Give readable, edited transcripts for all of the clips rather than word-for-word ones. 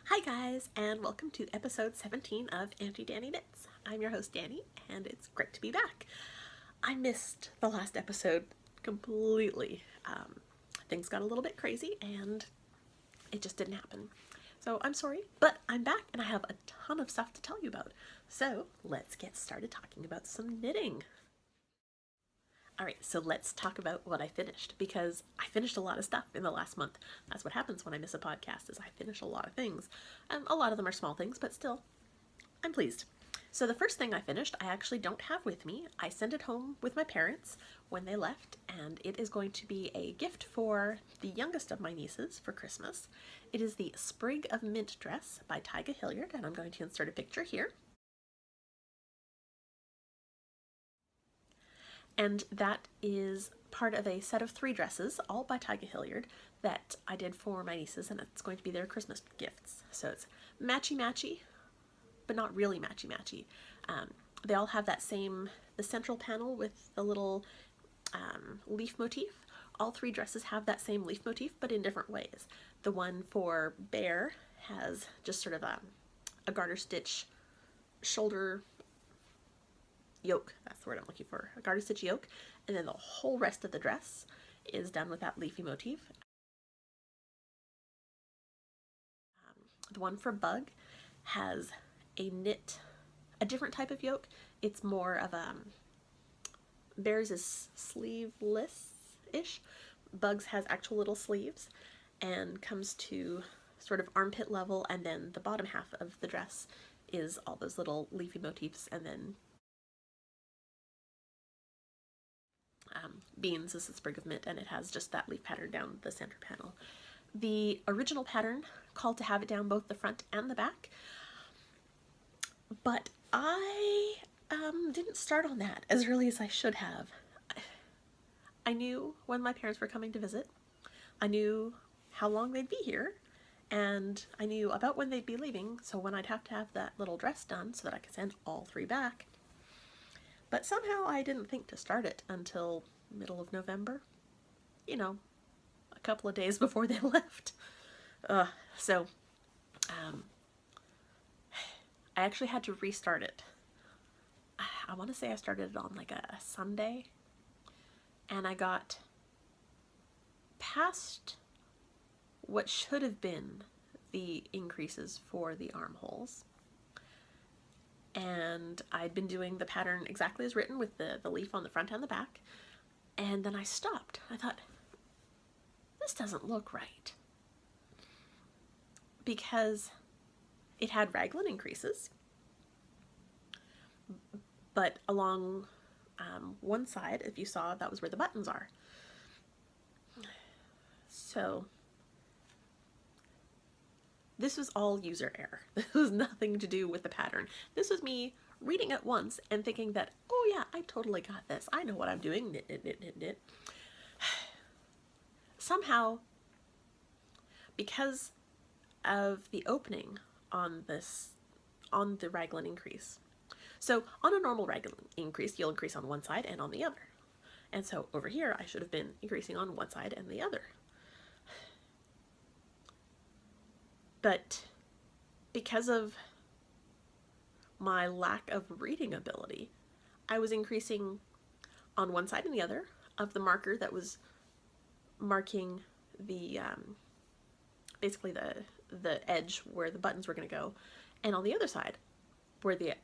Hi guys, and welcome to episode 17 of Auntie Danny Knits. I'm your host Danny, and it's great to be back. I missed the last episode completely. Things got a little bit crazy and it just didn't happen. So I'm sorry, but I'm back and I have a ton of stuff to tell you about. So let's get started talking about some knitting. Alright, so let's talk about what I finished, because I finished a lot of stuff in the last month. That's what happens when I miss a podcast, is I finish a lot of things. A lot of them are small things, but still, I'm pleased. So the first thing I finished, I actually don't have with me. I sent it home with my parents when they left, and it is going to be a gift for the youngest of my nieces for Christmas. It is the Sprig of Mint dress by Tyga Hilliard, and I'm going to insert a picture here. And that is part of a set of 3 dresses, all by Tyga Hilliard, that I did for my nieces, and it's going to be their Christmas gifts. So it's matchy-matchy, but not really matchy-matchy. They all have that same, the central panel with the little leaf motif. All 3 dresses have that same leaf motif, but in different ways. The one for Bear has just sort of a garter stitch shoulder yoke, that's the word I'm looking for, a garter stitch yoke, and then the whole rest of the dress is done with that leafy motif. The one for Bug has a different type of yoke. It's more of Bear's is sleeveless-ish. Bug's has actual little sleeves and comes to sort of armpit level, and then the bottom half of the dress is all those little leafy motifs, and then Beans is the Sprig of Mint, and it has just that leaf pattern down the center panel. The original pattern called to have it down both the front and the back, but I didn't start on that as early as I should have. I knew when my parents were coming to visit, I knew how long they'd be here, and I knew about when they'd be leaving, so when I'd have to have that little dress done so that I could send all 3 back. But somehow I didn't think to start it until middle of November. You know, a couple of days before they left. So I actually had to restart it. I want to say I started it on like a Sunday, and I got past what should have been the increases for the armholes. And I'd been doing the pattern exactly as written with the leaf on the front and the back, and then I stopped. I thought, this doesn't look right, because it had raglan increases, but along one side, if you saw, that was where the buttons are. So this was all user error. This was nothing to do with the pattern. This was me reading it once and thinking that, oh yeah, I totally got this. I know what I'm doing. Knit, knit, knit, knit, knit. Somehow, because of the opening on the raglan increase. So on a normal raglan increase, you'll increase on one side and on the other. And so over here, I should have been increasing on one side and the other. But because of my lack of reading ability, I was increasing on one side and the other of the marker that was marking the basically the edge where the buttons were going to go, and on the other side where the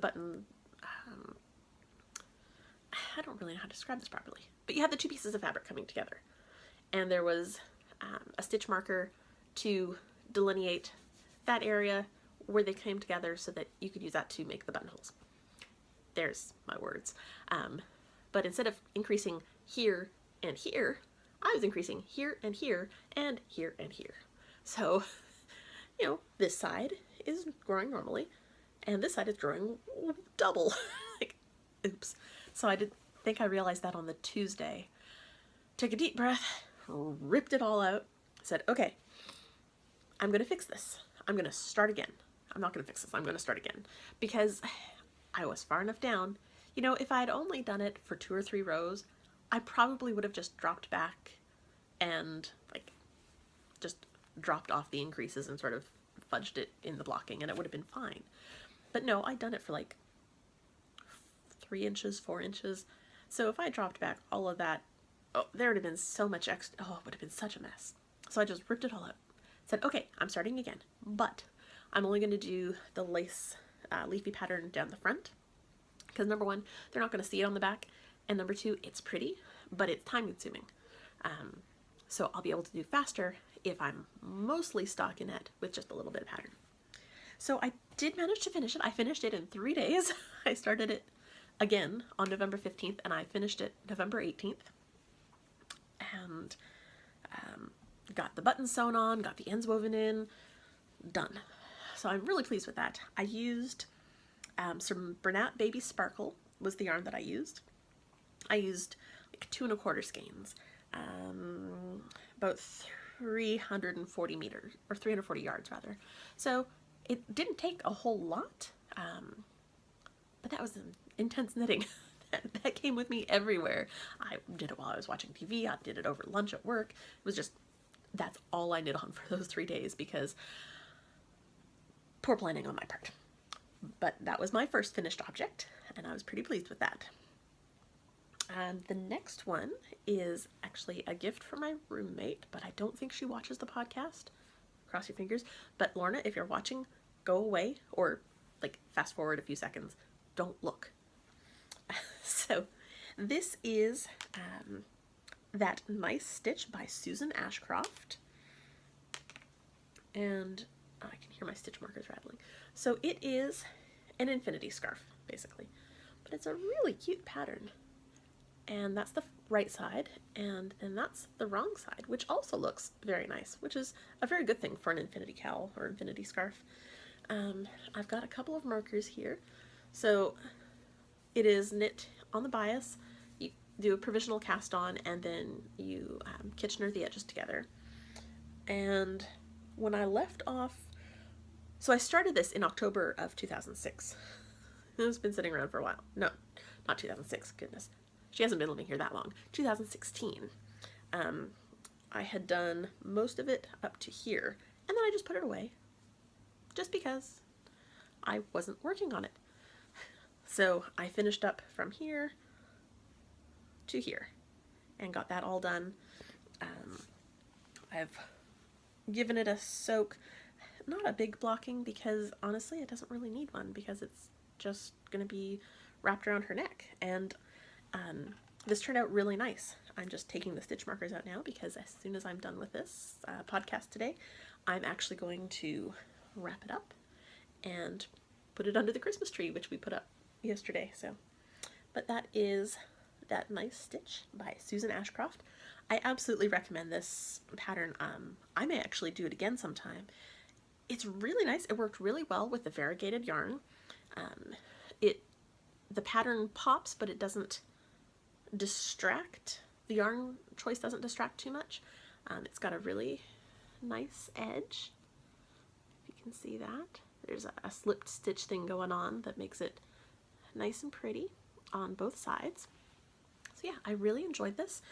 button I don't really know how to describe this properly, but you had the 2 pieces of fabric coming together, and there was a stitch marker to delineate that area where they came together so that you could use that to make the buttonholes. There's my words. But instead of increasing here and here, I was increasing here and here and here and here. So, you know, this side is growing normally, and this side is growing double. Like, oops. So I didn't think I realized that on the Tuesday. Took a deep breath, ripped it all out, said, okay, I'm going to fix this. I'm going to start again. I'm not going to fix this. I'm going to start again, because I was far enough down. You know, if I had only done it for 2 or 3 rows, I probably would have just dropped back and like just dropped off the increases and sort of fudged it in the blocking, and it would have been fine. But no, I'd done it for like 3 inches, 4 inches. So if I dropped back all of that, oh, there would have been so much extra. Oh, it would have been such a mess. So I just ripped it all out. Said, okay, I'm starting again, but I'm only going to do the lace leafy pattern down the front. Because number one, they're not going to see it on the back. And number two, it's pretty, but it's time consuming. So I'll be able to do faster if I'm mostly stockinette with just a little bit of pattern. So I did manage to finish it. I finished it in 3 days. I started it again on November 15th and I finished it November 18th. And got the buttons sewn on, got the ends woven in, done. So I'm really pleased with that. I used some Bernat Baby Sparkle was the yarn that I used. I used like 2 1/4 skeins, about 340 meters, or 340 yards rather. So it didn't take a whole lot, but that was intense knitting. that came with me everywhere. I did it while I was watching TV, I did it over lunch at work. It was just, that's all I knit on for those 3 days because poor planning on my part. But that was my first finished object, and I was pretty pleased with that. And the next one is actually a gift from my roommate, but I don't think she watches the podcast. Cross your fingers. But Lorna, if you're watching, go away, or like fast forward a few seconds. Don't look. So this is that Nice Stitch by Susan Ashcroft. And I can hear my stitch markers rattling. So it is an infinity scarf, basically. But it's a really cute pattern. And that's the right side, and then that's the wrong side, which also looks very nice, which is a very good thing for an infinity cowl or infinity scarf. I've got a couple of markers here. So it is knit on the bias, you do a provisional cast on, and then you Kitchener the edges together. And when I left off, so I started this in October of 2006. It's been sitting around for a while. No, not 2006, goodness. She hasn't been living here that long. 2016. I had done most of it up to here, and then I just put it away. Just because I wasn't working on it. So I finished up from here to here and got that all done. I've given it a soak. Not a big blocking because honestly it doesn't really need one because it's just going to be wrapped around her neck. And this turned out really nice. I'm just taking the stitch markers out now because as soon as I'm done with this podcast today, I'm actually going to wrap it up and put it under the Christmas tree, which we put up yesterday. So, but that is that Nice Stitch by Susan Ashcroft. I absolutely recommend this pattern. I may actually do it again sometime. It's really nice. It worked really well with the variegated yarn. The pattern pops, but it doesn't distract. The yarn choice doesn't distract too much. It's got a really nice edge. If you can see that. There's a slipped stitch thing going on that makes it nice and pretty on both sides. So yeah, I really enjoyed this.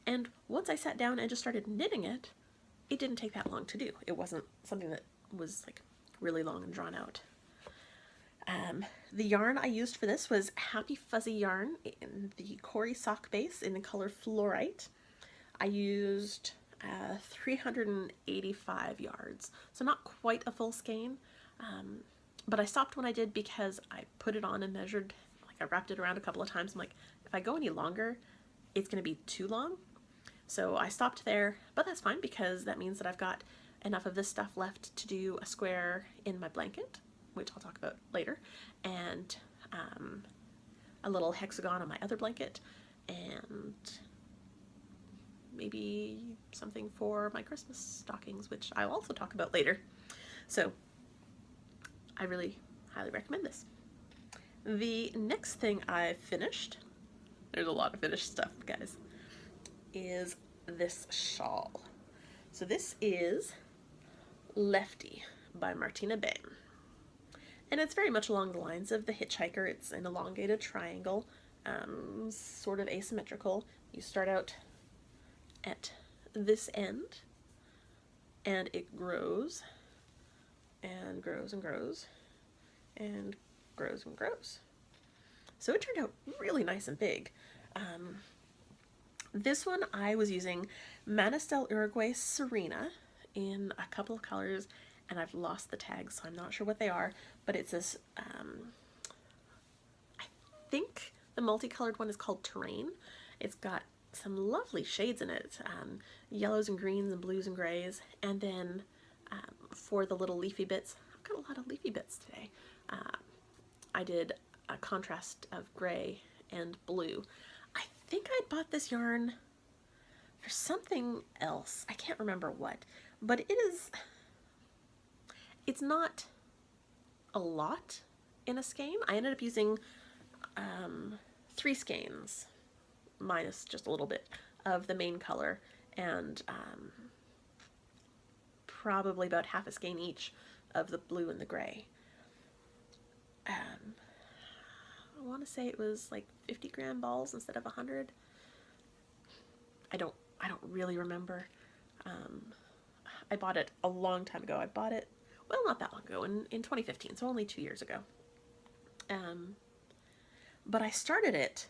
And once I sat down and just started knitting it, it didn't take that long to do. It wasn't something that was like really long and drawn out. The yarn I used for this was Happy Fuzzy yarn in the Cori sock base in the color Fluorite. I used 385 yards, so not quite a full skein, but I stopped when I did because I put it on and measured, like I wrapped it around a couple of times. I'm like, if I go any longer, it's going to be too long. So I stopped there, but that's fine because that means that I've got enough of this stuff left to do a square in my blanket, which I'll talk about later, and a little hexagon on my other blanket, and maybe something for my Christmas stockings, which I'll also talk about later. So I really highly recommend this. The next thing I finished, there's a lot of finished stuff, guys, is this shawl. So this is Lefty by Martina Bain. And it's very much along the lines of the Hitchhiker. It's an elongated triangle, sort of asymmetrical. You start out at this end, and it grows and grows and grows and grows and grows. So it turned out really nice and big. This one I was using Manistel Uruguay Serena in a couple of colors, and I've lost the tags, so I'm not sure what they are, but it's this, I think the multicolored one is called Terrain. It's got some lovely shades in it, yellows and greens and blues and grays, and then for the little leafy bits, I've got a lot of leafy bits today. I did a contrast of gray and blue. I think I bought this yarn for something else. I can't remember what, but it's not a lot in a skein. I ended up using 3 skeins minus just a little bit of the main color, and probably about half a skein each of the blue and the gray. I want to say it was like 50-gram balls instead of 100. I don't really remember. I bought it a long time ago. I bought it, well, not that long ago, in 2015, so only 2 years ago. But I started it,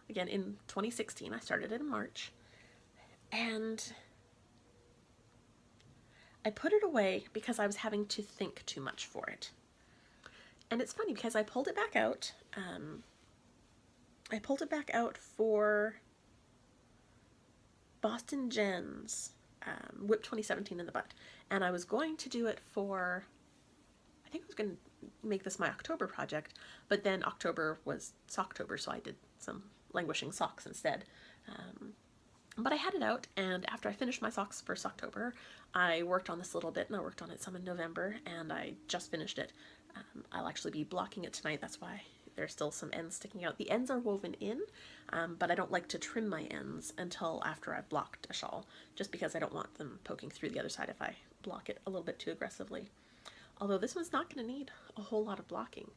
again, in 2016. I started it in March, and I put it away because I was having to think too much for it. And it's funny because I pulled it back out. I pulled it back out for Boston Jen's Whip 2017 in the butt. And I was going to do it for, I think I was going to make this my October project, but then October was Socktober, so I did some languishing socks instead. But I had it out, and after I finished my socks for Socktober, I worked on this a little bit, and I worked on it some in November, and I just finished it. I'll actually be blocking it tonight. That's why there's still some ends sticking out. The ends are woven in, but I don't like to trim my ends until after I've blocked a shawl, just because I don't want them poking through the other side if I block it a little bit too aggressively. Although this one's not going to need a whole lot of blocking.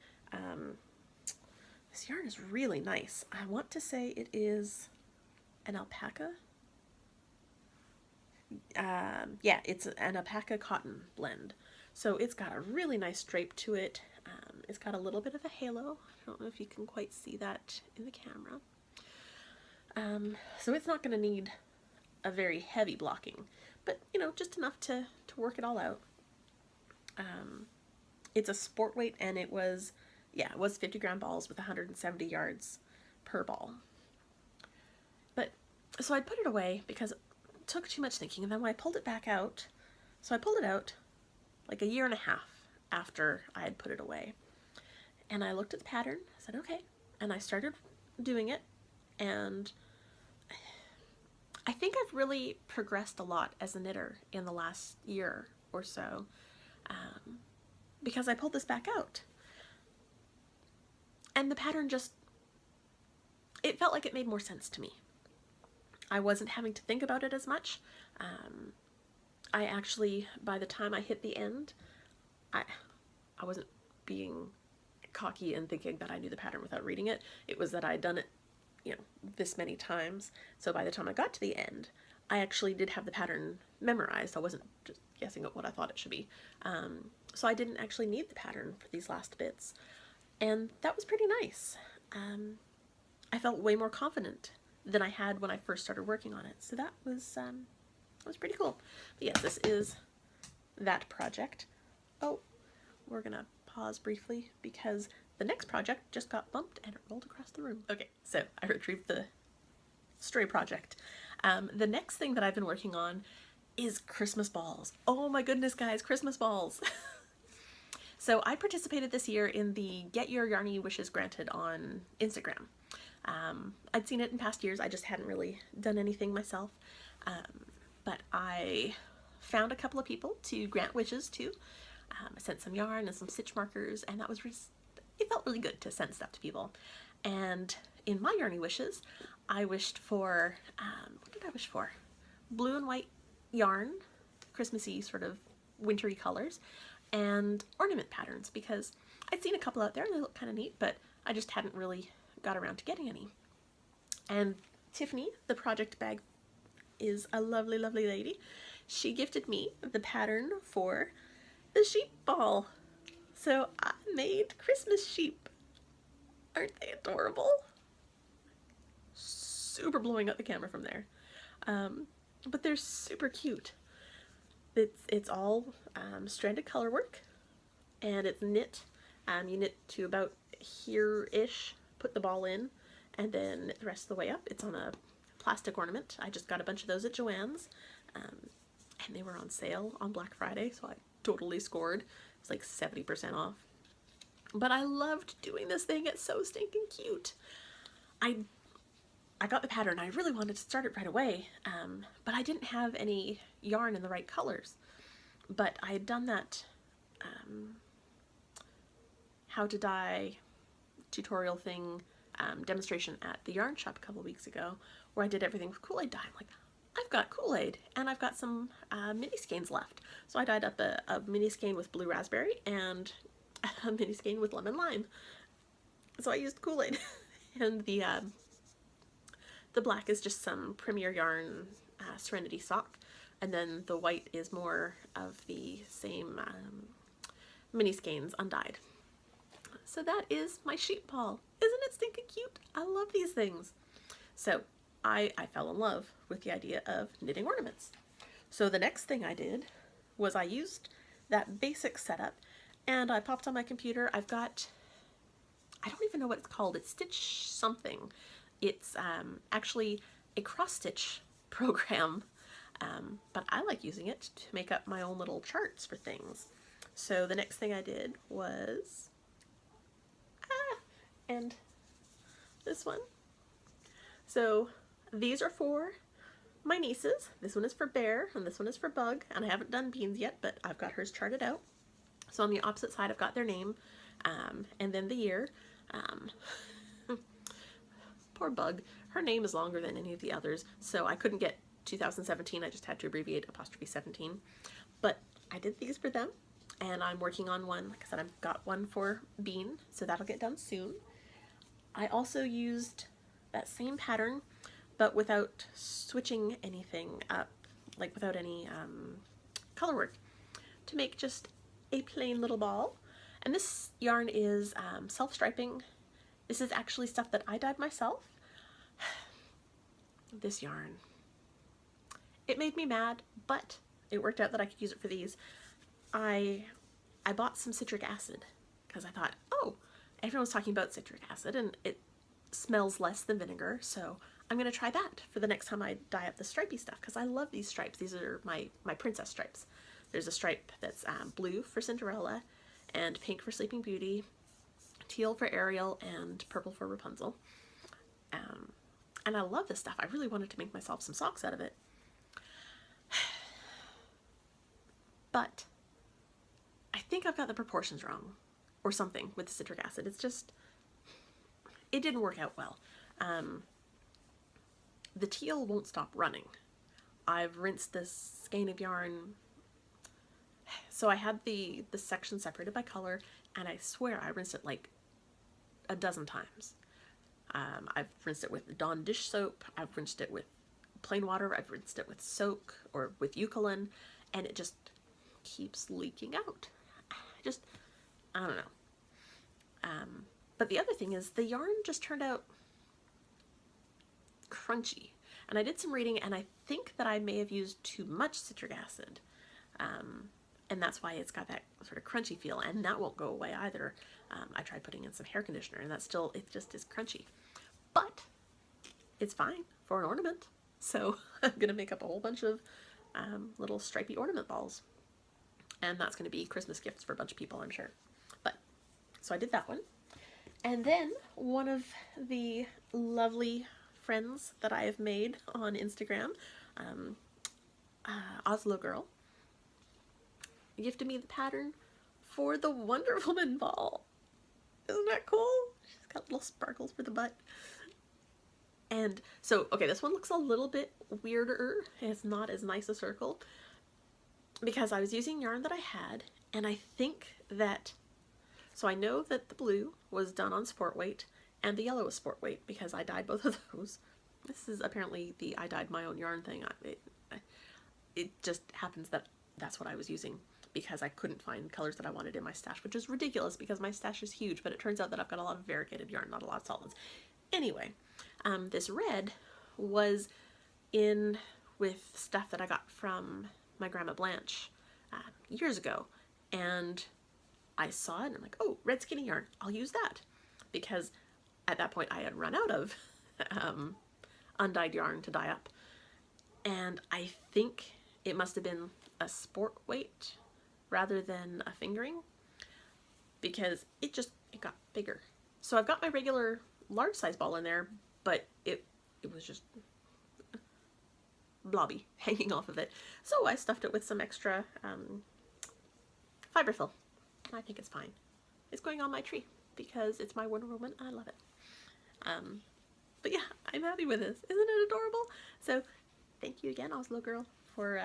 This yarn is really nice. I want to say it is an alpaca. Yeah, it's an alpaca cotton blend. So it's got a really nice drape to it. It's got a little bit of a halo. I don't know if you can quite see that in the camera. So it's not going to need a very heavy blocking, but you know, just enough to work it all out. It's a sport weight, and it was 50-gram balls with 170 yards per ball. But so I put it away because it took too much thinking, and then when I pulled it back out, so I pulled it out like a year and a half after I had put it away, and I looked at the pattern. I said, okay, and I started doing it, and I think I've really progressed a lot as a knitter in the last year or so, because I pulled this back out, and the pattern just, it felt like it made more sense to me. I wasn't having to think about it as much. I actually, by the time I hit the end, I wasn't being cocky and thinking that I knew the pattern without reading it. It was that I had done it, you know, this many times. So by the time I got to the end, I actually did have the pattern memorized. I wasn't just guessing at what I thought it should be. So I didn't actually need the pattern for these last bits. And that was pretty nice. I felt way more confident than I had when I first started working on it. So that was pretty cool. But yes, this is that project. Oh, we're gonna pause briefly because the next project just got bumped and it rolled across the room. Okay, so I retrieved the stray project. The next thing that I've been working on is Christmas balls. Oh my goodness, guys, Christmas balls. So I participated this year in the Get Your Yarny Wishes Granted on Instagram. I'd seen it in past years. I just hadn't really done anything myself. But I found a couple of people to grant wishes to. I sent some yarn and some stitch markers, and that was it felt really good to send stuff to people. And in my Yarny Wishes, I wished for, what did I wish for? Blue and white yarn, Christmassy sort of wintry colors, and ornament patterns, because I'd seen a couple out there and they look kind of neat, but I just hadn't really got around to getting any. And Tiffany, the project bag is a lovely, lovely lady. She gifted me the pattern for the sheep ball. So I made Christmas sheep. Aren't they adorable? Super blowing up the camera from there. But they're super cute. It's all stranded color work, and it's knit. You knit to about here-ish, put the ball in, and then knit the rest of the way up. It's on a plastic ornament. I just got a bunch of those at Joann's, and they were on sale on Black Friday, so I totally scored. It's like 70% off. But I loved doing this thing. It's so stinking cute. I got the pattern. I really wanted to start it right away, but I didn't have any yarn in the right colors. But I had done that how to dye tutorial thing demonstration at the yarn shop a couple weeks ago, where I did everything with Kool-Aid dye. I'm like, I've got Kool-Aid and I've got some mini skeins left. So I dyed up a mini skein with blue raspberry and a mini skein with lemon lime. So I used Kool-Aid and the black is just some Premier Yarn Serenity sock, and then the white is more of the same mini skeins undyed. So that is my sheep ball. Isn't it stinking cute? I love these things. So I fell in love with the idea of knitting ornaments. So the next thing I did was I used that basic setup, and I popped on my computer. I've got, I don't even know what it's called. It's Stitch something. It's actually a cross-stitch program, but I like using it to make up my own little charts for things. So the next thing I did was, and this one. So these are for my nieces. This one is for Bear, and this one is for Bug, and I haven't done Beans yet, but I've got hers charted out. So on the opposite side, I've got their name, and then the year. Poor Bug. Her name is longer than any of the others, so I couldn't get 2017. I just had to abbreviate '17. But I did these for them, and I'm working on one. Like I said, I've got one for Bean, so that'll get done soon. I also used that same pattern, but without switching anything up, like without any color work, to make just a plain little ball. And this yarn is self-striping. This is actually stuff that I dyed myself. This yarn. It made me mad, but it worked out that I could use it for these. I bought some citric acid because I thought, oh, everyone's talking about citric acid and it smells less than vinegar, so I'm going to try that for the next time I dye up the stripey stuff, because I love these stripes. These are my princess stripes. There's a stripe that's blue for Cinderella and pink for Sleeping Beauty, teal for Ariel, and purple for Rapunzel. And I love this stuff. I really wanted to make myself some socks out of it. But I think I've got the proportions wrong or something with the citric acid. It's just, it didn't work out well. The teal won't stop running. I've rinsed this skein of yarn. So I had the section separated by color, and I swear I rinsed it like a dozen times. I've rinsed it with Dawn dish soap, I've rinsed it with plain water, I've rinsed it with soak or with Eucalyptus, and it just keeps leaking out. I don't know. But the other thing is the yarn just turned out crunchy. And I did some reading, and I think that I may have used too much citric acid. And that's why it's got that sort of crunchy feel, and that won't go away either. I tried putting in some hair conditioner, and it just is crunchy. But it's fine for an ornament. So I'm going to make up a whole bunch of little stripy ornament balls. And that's going to be Christmas gifts for a bunch of people, I'm sure. So I did that one. And then one of the lovely friends that I have made on Instagram, Oslo Girl, gifted me the pattern for the Wonder Woman ball. Isn't that cool? She's got little sparkles for the butt. And so, okay, this one looks a little bit weirder. It's not as nice a circle because I was using yarn that I had, and I think that, so I know that the blue was done on sport weight and the yellow was sport weight because I dyed both of those. This is apparently the I dyed my own yarn thing. It just happens that that's what I was using because I couldn't find colors that I wanted in my stash, which is ridiculous because my stash is huge, but it turns out that I've got a lot of variegated yarn, not a lot of solids. Anyway, this red was in with stuff that I got from my Grandma Blanche years ago, and I saw it and I'm like, oh, red skinny yarn, I'll use that, because at that point I had run out of undyed yarn to dye up, and I think it must have been a sport weight rather than a fingering, because it got bigger. So I've got my regular large size ball in there, but it was just blobby hanging off of it. So I stuffed it with some extra fiberfill. I think it's fine. It's going on my tree because it's my Wonder Woman. I love it. But yeah, I'm happy with this. Isn't it adorable? So thank you again, Oslo Girl, for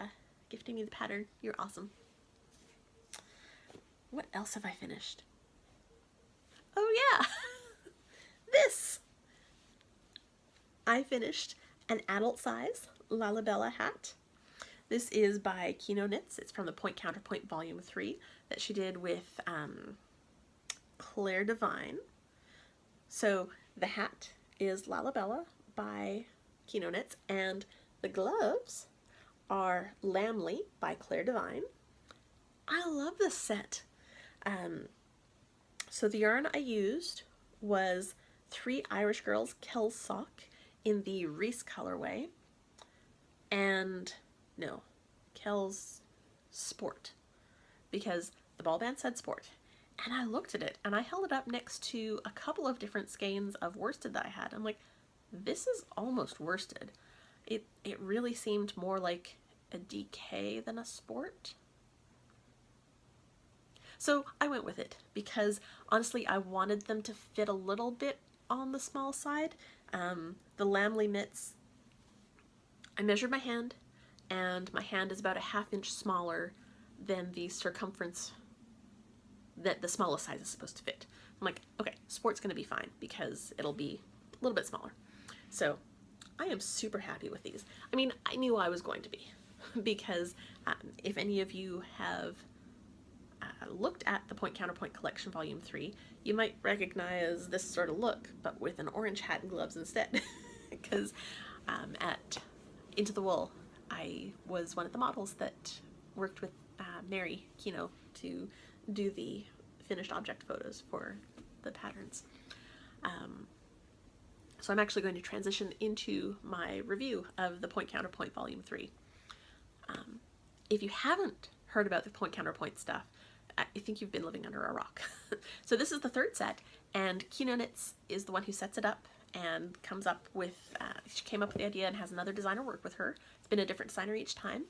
gifting me the pattern. You're awesome. What else have I finished? Oh yeah, this! I finished an adult size Lalabella hat. This is by Kino Knits. It's from the Point Counterpoint Volume 3 that she did with Claire Devine. So the hat is Lalabella by Kino Knits, and the gloves are Lamley by Claire Devine. I love this set. So the yarn I used was 3 Irish Girls Kells Sock in the Reese colorway, and no, Kells Sport, because the ball band said sport. And I looked at it and I held it up next to a couple of different skeins of worsted that I had. I'm like, this is almost worsted. It really seemed more like a DK than a sport. So I went with it because honestly I wanted them to fit a little bit on the small side. The Lamley mitts, I measured my hand, and my hand is about a ½ inch smaller than the circumference that the smallest size is supposed to fit. I'm like, okay, sport's gonna be fine because it'll be a little bit smaller. So I am super happy with these. I mean, I knew I was going to be because if any of you have looked at the Point Counterpoint Collection Volume 3, you might recognize this sort of look, but with an orange hat and gloves instead. Because at Into the Wool, I was one of the models that worked with Mary Kino to do the finished object photos for the patterns. So I'm actually going to transition into my review of the Point Counterpoint Volume 3. If you haven't heard about the Point Counterpoint stuff, I think you've been living under a rock. So this is the 3rd set, and Kino Knits is the one who sets it up and comes up with, she came up with the idea and has another designer work with her. It's been a different designer each time.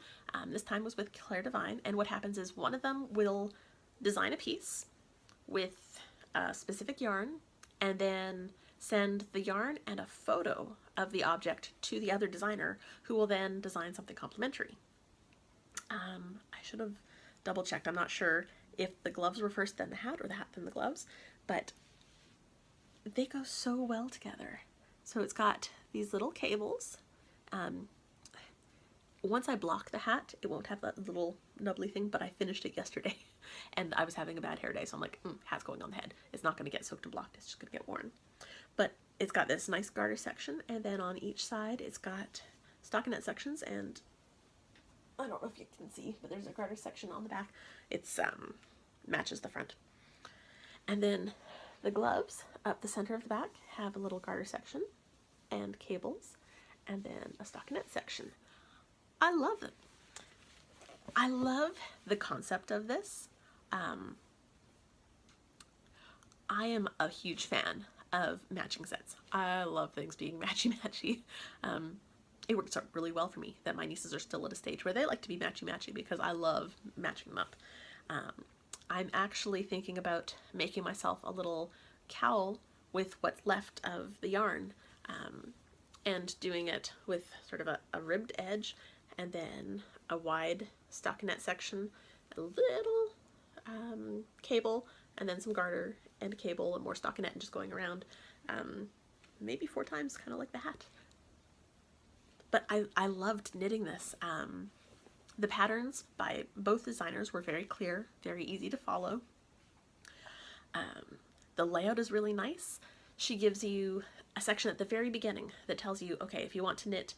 This time was with Claire Devine, and what happens is one of them will design a piece with a specific yarn and then send the yarn and a photo of the object to the other designer, who will then design something complementary. I should have double checked. I'm not sure if the gloves were first then the hat or the hat then the gloves, but they go so well together. So it's got these little cables. Once I block the hat, it won't have that little nubbly thing, but I finished it yesterday and I was having a bad hair day, so I'm like, hat's going on the head. It's not going to get soaked and blocked, it's just going to get worn. But it's got this nice garter section, and then on each side it's got stockinette sections, and I don't know if you can see, but there's a garter section on the back. It's matches the front. And then the gloves up the center of the back have a little garter section and cables, and then a stockinette section. I love them. I love the concept of this. I am a huge fan of matching sets. I love things being matchy-matchy. It works out really well for me that my nieces are still at a stage where they like to be matchy-matchy because I love matching them up. I'm actually thinking about making myself a little cowl with what's left of the yarn, and doing it with sort of a ribbed edge and then a wide stockinette section, a little cable, and then some garter and cable and more stockinette, and just going around maybe 4 times, kind of like the hat. but I loved knitting this. The patterns by both designers were very clear, very easy to follow. The layout is really nice. She gives you a section at the very beginning that tells you, okay, if you want to knit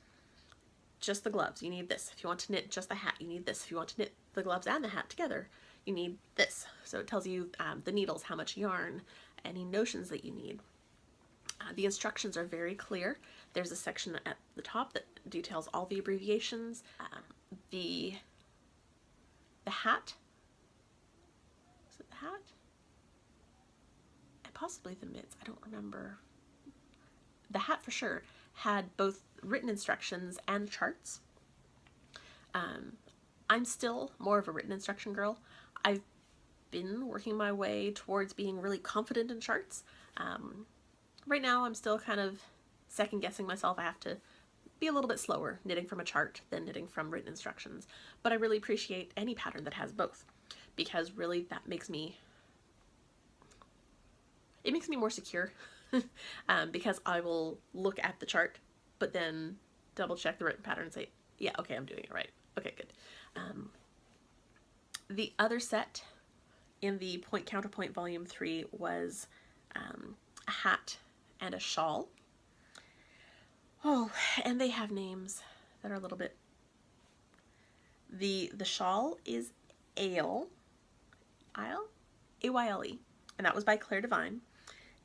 just the gloves, you need this. If you want to knit just the hat, you need this. If you want to knit the gloves and the hat together, you need this. So it tells you the needles, how much yarn, any notions that you need. The instructions are very clear. There's a section at the top that details all the abbreviations. The hat, is it the hat? And possibly the mitts, I don't remember. The hat for sure had both written instructions and charts. I'm still more of a written instruction girl. I've been working my way towards being really confident in charts. Right now I'm still kind of second guessing myself. I have to be a little bit slower knitting from a chart than knitting from written instructions, but I really appreciate any pattern that has both, because really that makes me, it makes me more secure. Because I will look at the chart but then double check the written pattern and say, yeah, okay, I'm doing it right. Okay, good. The other set in the Point Counterpoint Volume 3 was a hat and a shawl. Oh, and they have names that are a little bit... The shawl is Ale, A-Y-L-E, and that was by Claire Devine.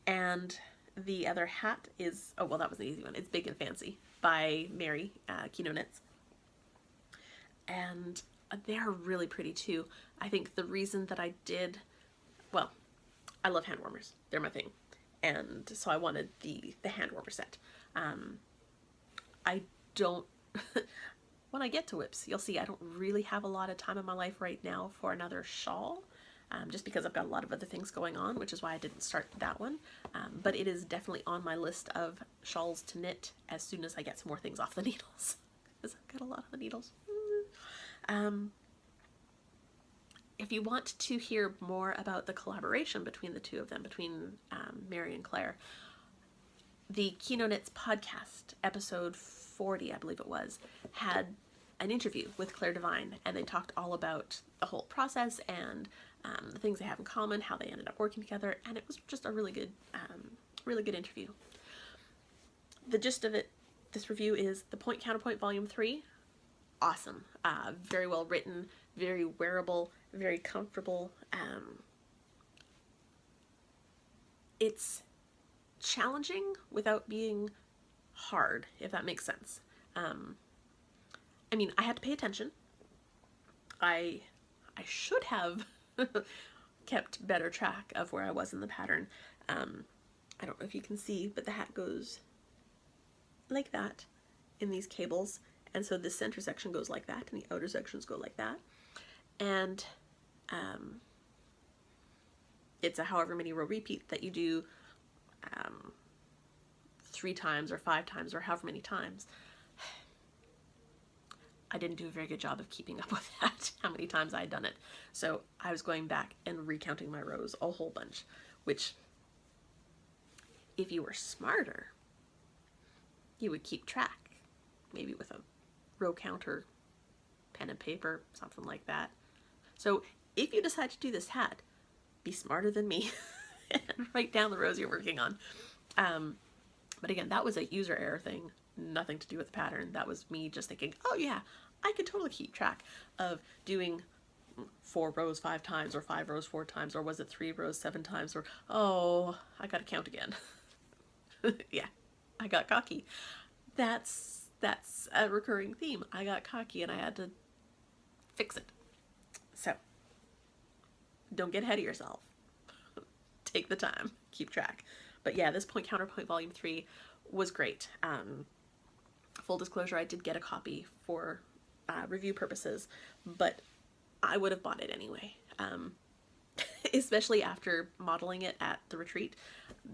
And the other hat is, oh, well, that was an easy one. It's Big and Fancy by Mary, Kino Knits. And they're really pretty too. I think the reason that I did, well, I love hand warmers. They're my thing. And so I wanted the hand warmer set. I don't, when I get to WIPs, you'll see I don't really have a lot of time in my life right now for another shawl. Just because I've got a lot of other things going on, which is why I didn't start that one. But it is definitely on my list of shawls to knit as soon as I get some more things off the needles, because I've got a lot of the needles. If you want to hear more about the collaboration between the two of them, between Mary and Claire, the Kino Knits podcast, episode 40, I believe it was, had an interview with Claire Devine, and they talked all about the whole process and the things they have in common, how they ended up working together, and it was just a really good interview. The gist of it, this review is the Point Counterpoint Volume 3, awesome. Very well written, very wearable, very comfortable. It's challenging without being hard, if that makes sense. I mean, I had to pay attention. I should have kept better track of where I was in the pattern. I don't know if you can see, but the hat goes like that in these cables, and so this center section goes like that, and the outer sections go like that. And it's a however many row repeat that you do 3 times or 5 times or however many times. I didn't do a very good job of keeping up with that, how many times I had done it. So I was going back and recounting my rows a whole bunch, which, if you were smarter, you would keep track, maybe with a row counter, pen and paper, something like that. So if you decide to do this hat, be smarter than me and write down the rows you're working on. But again, that was a user error thing, nothing to do with the pattern. That was me just thinking, oh yeah, I could totally keep track of doing 4 rows 5 times, or 5 rows 4 times, or was it 3 rows 7 times, or, oh, I gotta count again. Yeah, I got cocky. That's a recurring theme. I got cocky and I had to fix it. So, don't get ahead of yourself. Take the time, keep track. But yeah, this Point Counterpoint Volume 3 was great. Full disclosure, I did get a copy for review purposes, but I would have bought it anyway. Especially after modeling it at the retreat,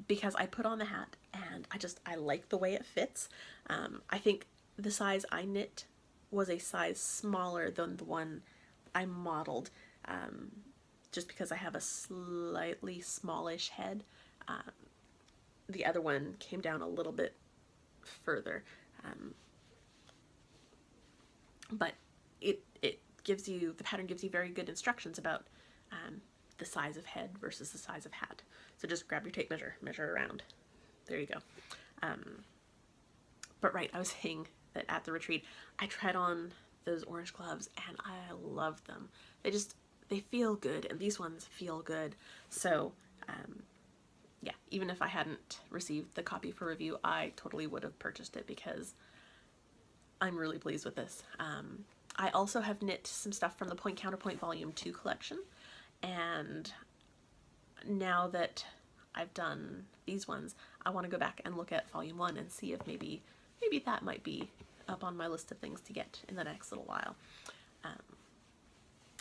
because I put on the hat and I like the way it fits. I think the size I knit was a size smaller than the one I modeled, just because I have a slightly smallish head. The other one came down a little bit further. but it gives you, the pattern gives you very good instructions about the size of head versus the size of hat. So just grab your tape measure, measure around. There you go. But right, I was saying that at the retreat, I tried on those orange gloves and I love them. They feel good, and these ones feel good. So yeah, even if I hadn't received the copy for review, I totally would have purchased it because I'm really pleased with this. I also have knit some stuff from the Point Counterpoint Volume 2 collection, and now that I've done these ones, I want to go back and look at Volume 1 and see if maybe that might be up on my list of things to get in the next little while.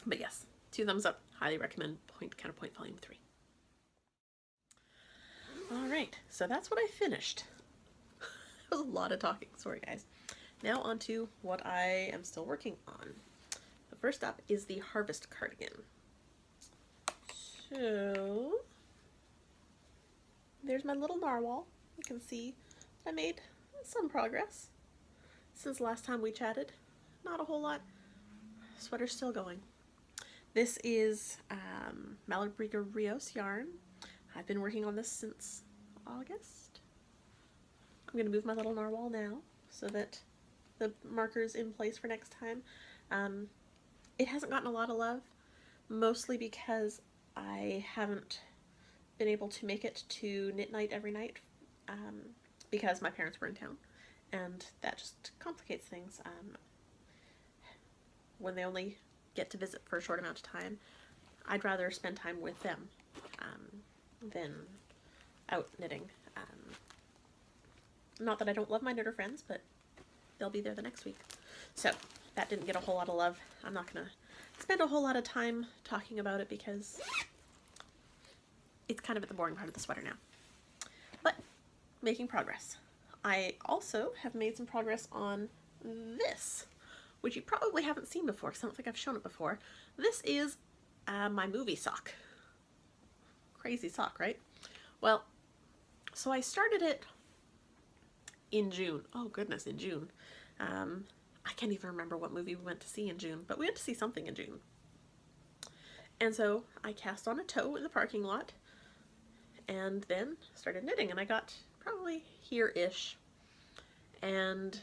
But yes, 2 thumbs up. Highly recommend Point Counterpoint Volume 3. Alright, so that's what I finished. That was a lot of talking. Sorry, guys. Now on to what I am still working on. The first up is the Harvest cardigan. So there's my little narwhal. You can see I made some progress since last time we chatted. Not a whole lot. Sweater's still going. This is Malabriga Rios yarn. I've been working on this since August. I'm going to move my little narwhal now so that the marker's in place for next time. It hasn't gotten a lot of love, mostly because I haven't been able to make it to knit night every night because my parents were in town, and that just complicates things. When they only get to visit for a short amount of time, I'd rather spend time with them than out knitting. Not that I don't love my knitter friends, but they'll be there the next week. So that didn't get a whole lot of love. I'm not gonna spend a whole lot of time talking about it because it's kind of at the boring part of the sweater now. But making progress. I also have made some progress on this, which you probably haven't seen before because I don't think I've shown it before. This is my movie sock. Crazy sock, right? Well, so I started it in June. Oh goodness, in June. I can't even remember what movie we went to see in June, but we went to see something in June. And so I cast on a toe in the parking lot and then started knitting, and I got probably here-ish and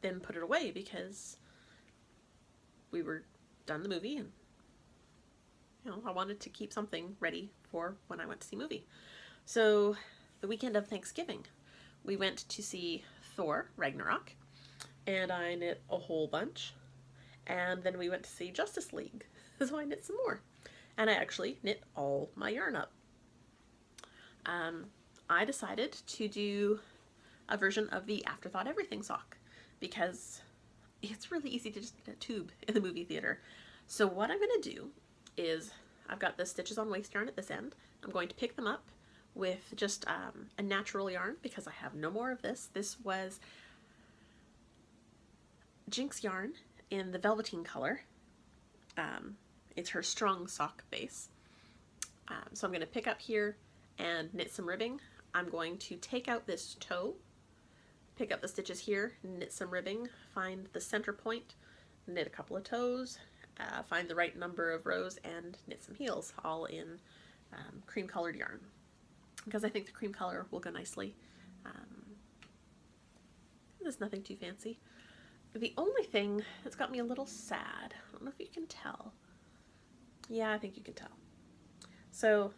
then put it away because we were done the movie, and you know, I wanted to keep something ready for when I went to see a movie. So the weekend of Thanksgiving, we went to see Thor Ragnarok, and I knit a whole bunch, and then we went to see Justice League, so I knit some more, and I actually knit all my yarn up. I decided to do a version of the Afterthought Everything sock because it's really easy to just tube in the movie theater. So what I'm going to do is, I've got the stitches on waste yarn at this end. I'm going to pick them up with just a natural yarn because I have no more of this. This was Jinx yarn in the velveteen color. It's her strong sock base. So I'm going to pick up here and knit some ribbing. I'm going to take out this toe, pick up the stitches here, knit some ribbing, find the center point, knit a couple of toes, find the right number of rows, and knit some heels, all in cream colored yarn, because I think the cream color will go nicely. There's nothing too fancy. The only thing that's got me a little sad, I don't know if you can tell. Yeah, I think you can tell. So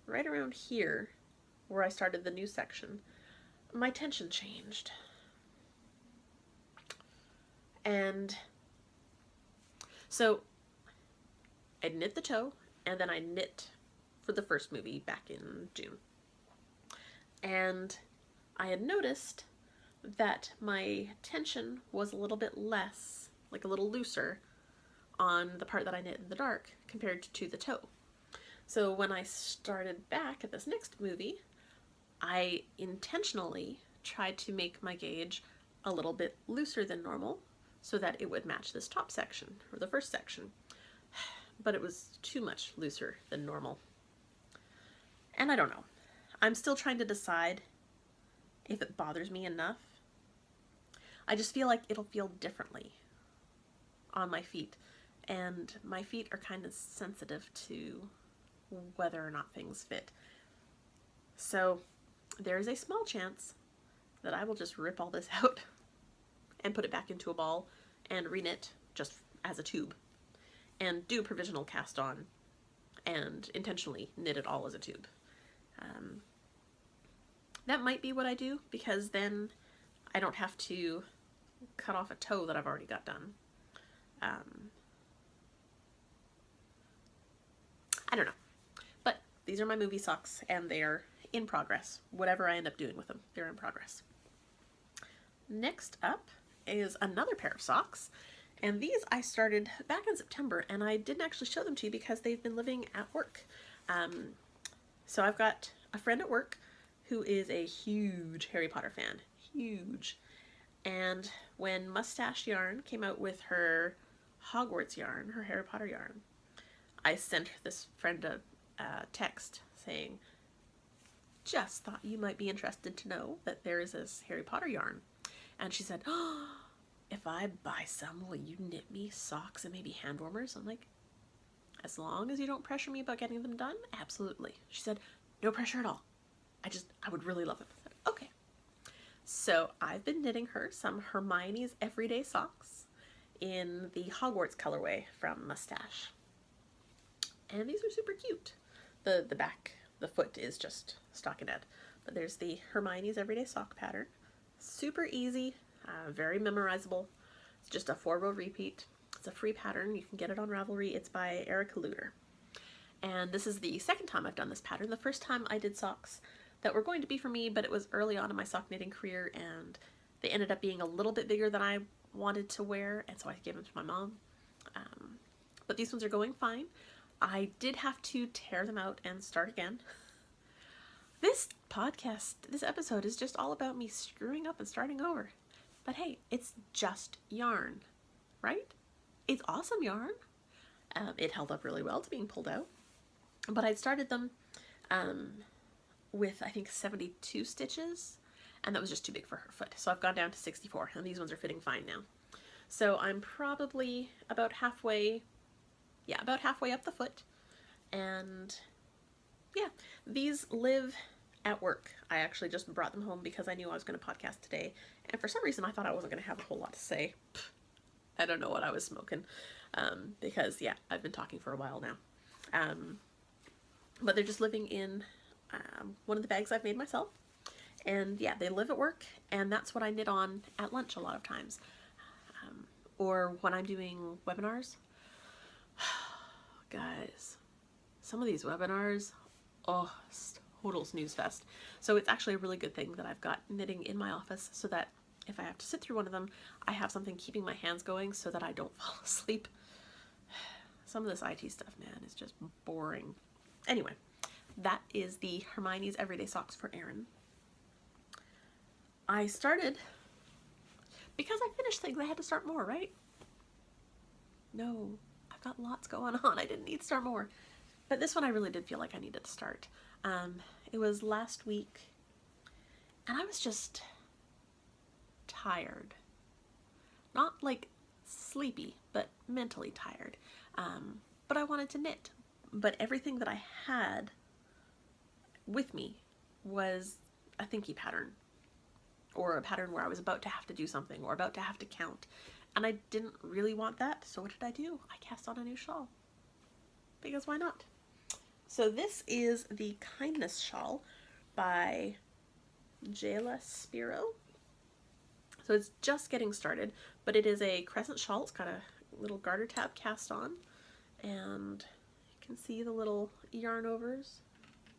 right around here, where I started the new section, my tension changed. And so I knit the toe, and then I knit for the first movie back in June. And I had noticed that my tension was a little bit less, like a little looser, on the part that I knit in the dark compared to the toe. So when I started back at this next movie, I intentionally tried to make my gauge a little bit looser than normal so that it would match this top section, or the first section. But it was too much looser than normal. And I don't know. I'm still trying to decide if it bothers me enough. I just feel like it'll feel differently on my feet. And my feet are kind of sensitive to whether or not things fit. So there is a small chance that I will just rip all this out and put it back into a ball and reknit just as a tube and do a provisional cast on and intentionally knit it all as a tube. That might be what I do, because then I don't have to cut off a toe that I've already got done. I don't know. But these are my movie socks, and they're in progress. Whatever I end up doing with them, they're in progress. Next up is another pair of socks. And these I started back in September, and I didn't actually show them to you because they've been living at work. So I've got a friend at work who is a huge Harry Potter fan. Huge. And when Mustache Yarn came out with her Hogwarts yarn, her Harry Potter yarn, I sent this friend a text saying, just thought you might be interested to know that there is this Harry Potter yarn. And she said, oh, if I buy some, will you knit me socks and maybe hand warmers? I'm like, as long as you don't pressure me about getting them done, absolutely. She said, no pressure at all. I would really love them. I said, okay. So I've been knitting her some Hermione's Everyday Socks in the Hogwarts colorway from Mustache. And these are super cute. The back, the foot is just stockinette. But there's the Hermione's Everyday Sock pattern. Super easy, very memorizable. It's just a 4-row repeat. It's a free pattern. You can get it on Ravelry. It's by Erica Luder. And this is the second time I've done this pattern. The first time I did socks that were going to be for me, but it was early on in my sock knitting career, and they ended up being a little bit bigger than I wanted to wear, and so I gave them to my mom. But these ones are going fine. I did have to tear them out and start again. This episode is just all about me screwing up and starting over. But hey, it's just yarn, right? It's awesome yarn. It held up really well to being pulled out. But I started them with, I think, 72 stitches, and that was just too big for her foot. So I've gone down to 64, and these ones are fitting fine now. So I'm probably about halfway up the foot. And yeah, these live at work. I actually just brought them home because I knew I was going to podcast today, and for some reason I thought I wasn't going to have a whole lot to say. I don't know what I was smoking, because yeah, I've been talking for a while now. But they're just living in one of the bags I've made myself, and yeah, they live at work, and that's what I knit on at lunch a lot of times, or when I'm doing webinars. Guys, some of these webinars, oh, total snooze fest. So it's actually a really good thing that I've got knitting in my office, so that if I have to sit through one of them, I have something keeping my hands going so that I don't fall asleep. Some of this IT stuff, man, is just boring. Anyway, that is the Hermione's Everyday Socks for Erin. I started, because I finished things, I had to start more, right? No, I've got lots going on. I didn't need to start more. But this one I really did feel like I needed to start. It was last week, and I was just tired. Not like sleepy, but mentally tired. But I wanted to knit. But everything that I had with me was a thinky pattern, or a pattern where I was about to have to do something, or about to have to count. And I didn't really want that, so what did I do? I cast on a new shawl. Because why not? So this is the Kindness Shawl by Jayla Spiro. So it's just getting started, but it is a crescent shawl. It's got a little garter tab cast on, and you can see the little yarn overs.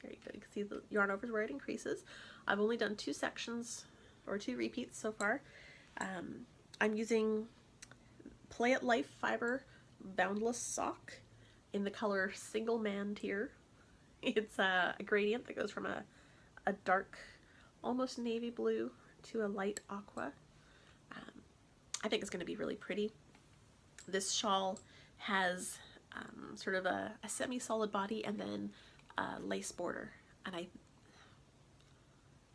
There you go. You can see the yarn overs where it increases. I've only done 2 sections, or 2 repeats so far. I'm using Play It Life Fiber Boundless Sock in the color Single Man Tier. It's a gradient that goes from a dark, almost navy blue to a light aqua. I think it's going to be really pretty. This shawl has sort of a semi-solid body and then a lace border. And I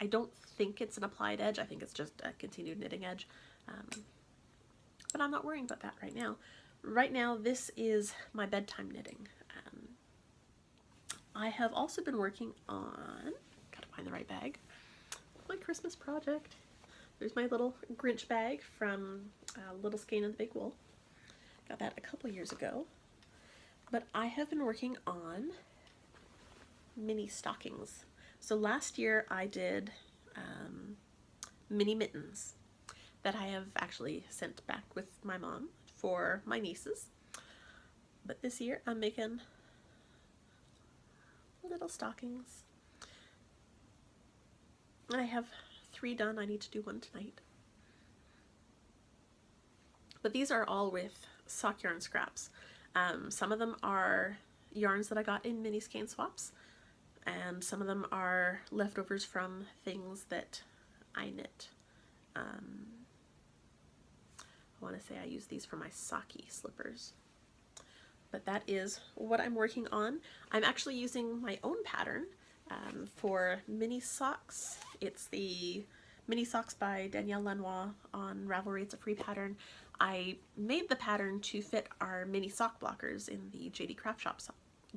don't think it's an applied edge. I think it's just a continued knitting edge. But I'm not worrying about that right now. Right now, this is my bedtime knitting. I have also been working on, gotta find the right bag, my Christmas project. There's my little Grinch bag from Little Skein and the Big Wool. Got that a couple years ago. But I have been working on mini stockings. So last year I did mini mittens that I have actually sent back with my mom for my nieces. But this year I'm making little stockings. I have 3 done. I need to do 1 tonight. But these are all with sock yarn scraps. Some of them are yarns that I got in mini skein swaps, and some of them are leftovers from things that I knit. I want to say I use these for my socky slippers. But that is what I'm working on. I'm actually using my own pattern for mini socks. It's the Mini Socks by Danielle Lenoir on Ravelry. It's a free pattern. I made the pattern to fit our mini sock blockers in the JD Craft Shop.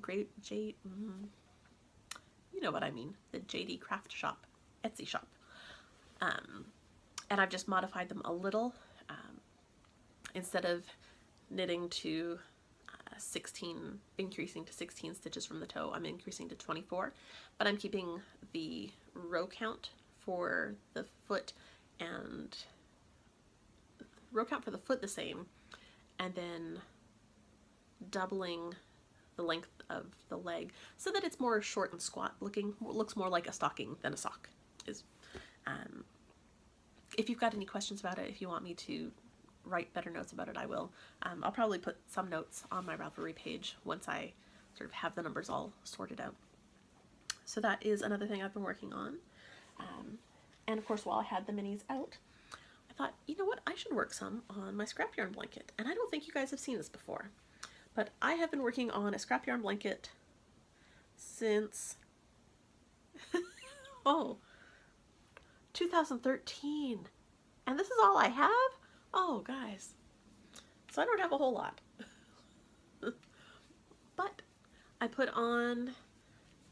You know what I mean. The JD Craft Shop, Etsy shop. And I've just modified them a little. Instead of knitting to 16, increasing to 16 stitches from the toe, I'm increasing to 24, but I'm keeping the row count for the foot and the same, and then doubling the length of the leg so that it's more short and squat looking, looks more like a stocking than a sock is. If you've got any questions about it, if you want me to write better notes about it, I will. I'll probably put some notes on my Ravelry page once I sort of have the numbers all sorted out. So that is another thing I've been working on. And of course, while I had the minis out, I thought, you know what, I should work some on my scrap yarn blanket. And I don't think you guys have seen this before, but I have been working on a scrap yarn blanket since, 2013. And this is all I have? Oh, guys. So I don't have a whole lot. But I put on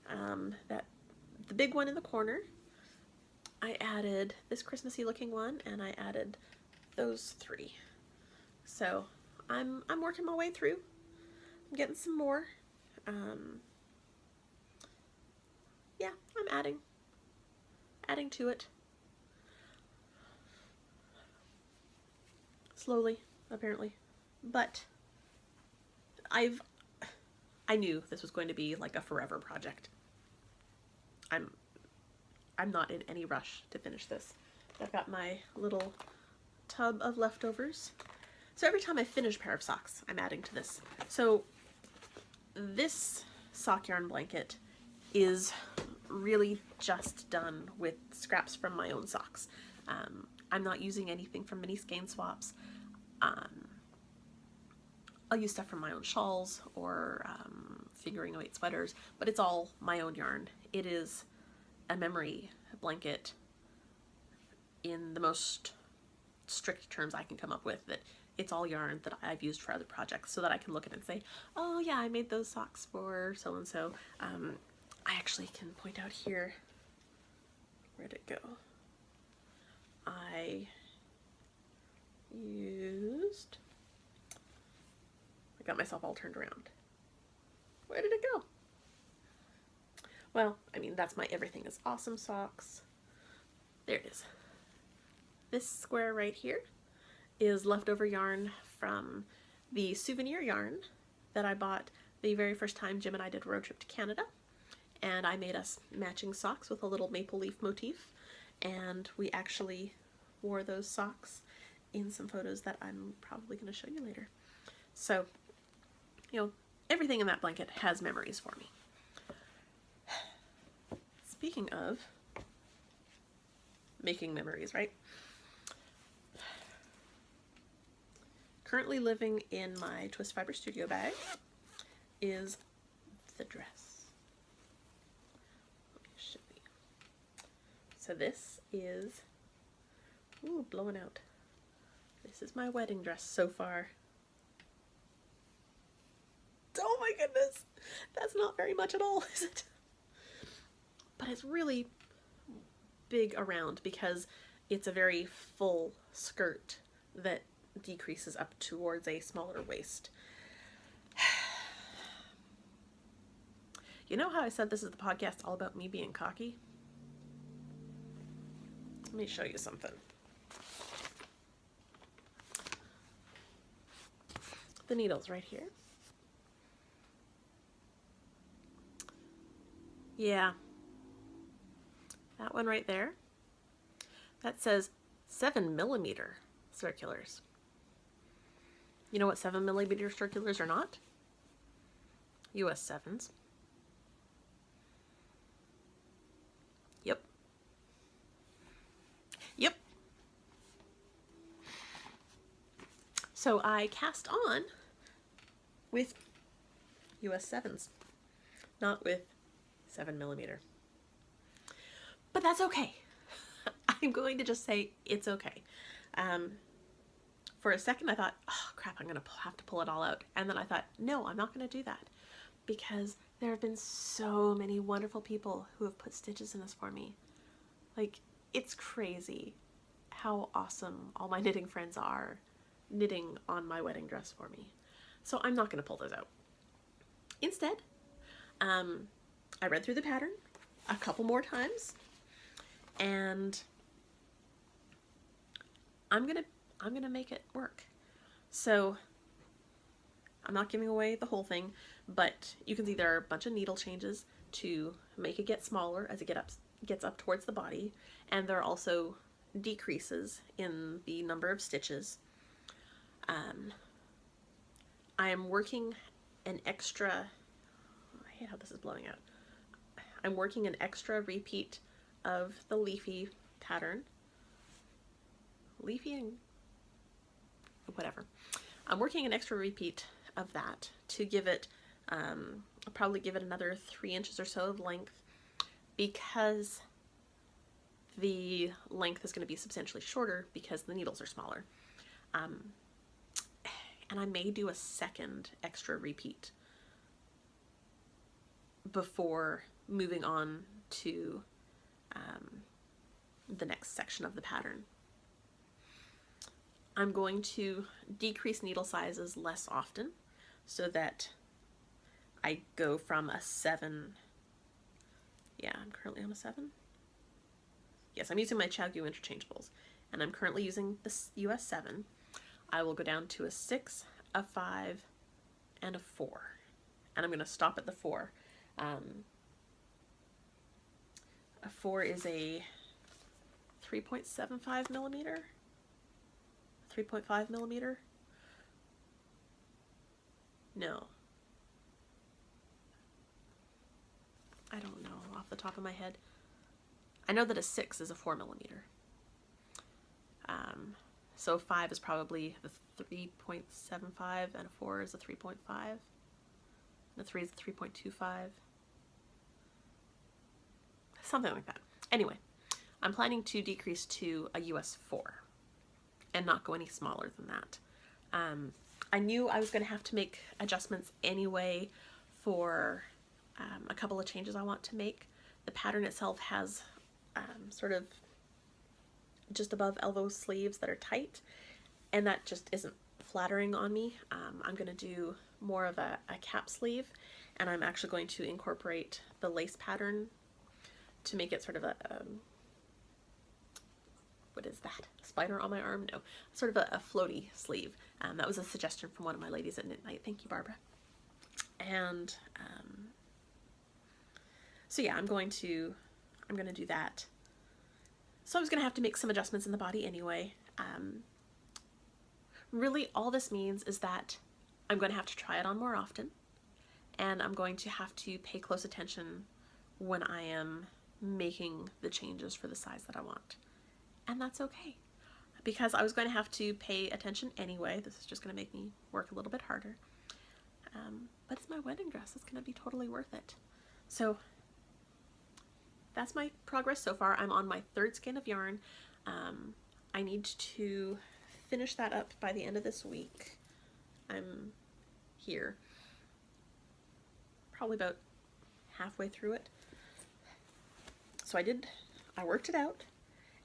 the big one in the corner. I added this Christmassy looking one, and I added those 3. So I'm working my way through. I'm getting some more. Yeah, I'm adding to it. Slowly, apparently. But I knew this was going to be like a forever project. I'm not in any rush to finish this. I've got my little tub of leftovers. So every time I finish a pair of socks, I'm adding to this. So this sock yarn blanket is really just done with scraps from my own socks. I'm not using anything from mini skein swaps. I'll use stuff from my own shawls or fingering weight sweaters, but it's all my own yarn. It is a memory blanket in the most strict terms I can come up with, that it's all yarn that I've used for other projects, so that I can look at it and say, oh yeah, I made those socks for so-and-so. I actually can point out here, where'd it go? I got myself all turned around. Where did it go? Well, I mean, that's my Everything is Awesome socks. There it is. This square right here is leftover yarn from the souvenir yarn that I bought the very first time Jim and I did a road trip to Canada. And I made us matching socks with a little maple leaf motif. And we actually wore those socks in some photos that I'm probably going to show you later. So, you know, everything in that blanket has memories for me. Speaking of making memories, right? Currently living in my Twist Fiber Studio bag is the dress. So this is, ooh, blowing out. This is my wedding dress so far. Oh my goodness. That's not very much at all, is it? But it's really big around because it's a very full skirt that decreases up towards a smaller waist. You know how I said this is the podcast all about me being cocky? Let me show you something. The needle's right here. Yeah. That one right there. That says 7mm circulars. You know what 7mm circulars are not? US 7s. Yep. Yep. So I cast on with US 7s, not with 7mm. But that's okay. I'm going to just say it's okay. For a second I thought, oh crap, I'm going to have to pull it all out. And then I thought, no, I'm not going to do that. Because there have been so many wonderful people who have put stitches in this for me. Like, it's crazy how awesome all my knitting friends are knitting on my wedding dress for me. So I'm not going to pull those out. Instead, I read through the pattern a couple more times, and I'm gonna make it work. So I'm not giving away the whole thing, but you can see there are a bunch of needle changes to make it get smaller as it gets up towards the body, and there are also decreases in the number of stitches. I am working an extra, I hate how this is blowing out. I'm working an extra repeat of the Leafy pattern. Leafy and whatever. I'm working an extra repeat of that to give it, I'll probably give it another 3 inches or so of length, because the length is going to be substantially shorter because the needles are smaller. And I may do a second extra repeat before moving on to the next section of the pattern. I'm going to decrease needle sizes less often so that I go from a 7. Yeah, I'm currently on a 7. Yes, I'm using my ChowGu interchangeables, and I'm currently using the US 7. I will go down to a 6, a 5, and a 4. And I'm going to stop at the 4. A 4 is a 3.75 millimeter, 3.5 millimeter. No. I don't know off the top of my head. I know that a 6 is a 4 millimeter. So 5 is probably the 3.75, and a 4 is a 3.5. And a 3 is a 3.25. Something like that. Anyway, I'm planning to decrease to a US 4 and not go any smaller than that. I knew I was going to have to make adjustments anyway for a couple of changes I want to make. The pattern itself has sort of just above elbow sleeves that are tight, and that just isn't flattering on me. I'm going to do more of a cap sleeve, and I'm actually going to incorporate the lace pattern to make it sort of a what is that? Spider on my arm? No, sort of a floaty sleeve. That was a suggestion from one of my ladies at Knit Night. Thank you, Barbara. And so yeah, I'm going to do that. So I was going to have to make some adjustments in the body anyway. Really, all this means is that I'm going to have to try it on more often, and I'm going to have to pay close attention when I am making the changes for the size that I want. And that's okay, because I was going to have to pay attention anyway. This is just going to make me work a little bit harder. But it's my wedding dress. It's going to be totally worth it. So that's my progress so far. I'm on my 3rd skein of yarn. I need to finish that up by the end of this week. I'm here, probably about halfway through it. So I worked it out,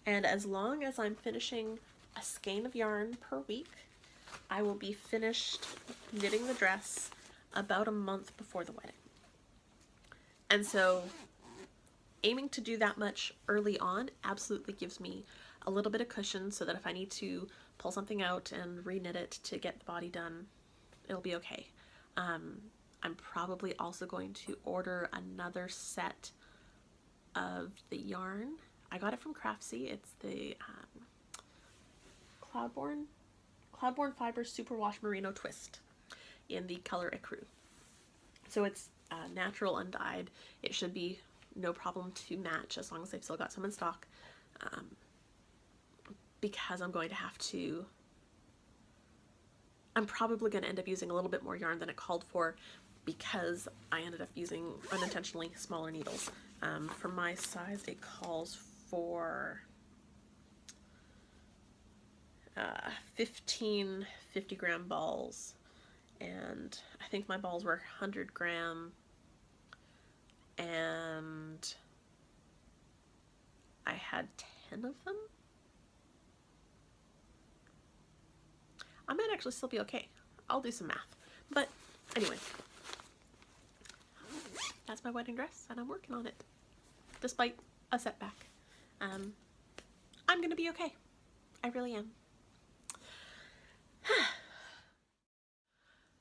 and as long as I'm finishing a skein of yarn per week, I will be finished knitting the dress about a month before the wedding. And so aiming to do that much early on absolutely gives me a little bit of cushion so that if I need to pull something out and reknit it to get the body done, it'll be okay. I'm probably also going to order another set of the yarn. I got it from Craftsy. It's the Cloudborne Fibers Superwash Merino Twist in the color Ecru. So it's natural undyed. It should be no problem to match as long as they've still got some in stock. Because I'm probably going to end up using a little bit more yarn than it called for, because I ended up using unintentionally smaller needles. For my size, it calls for 15 50-gram balls, and I think my balls were 100-gram, and I had 10 of them. I might actually still be okay. I'll do some math. But anyway, that's my wedding dress, and I'm working on it, despite a setback. I'm gonna be okay. I really am.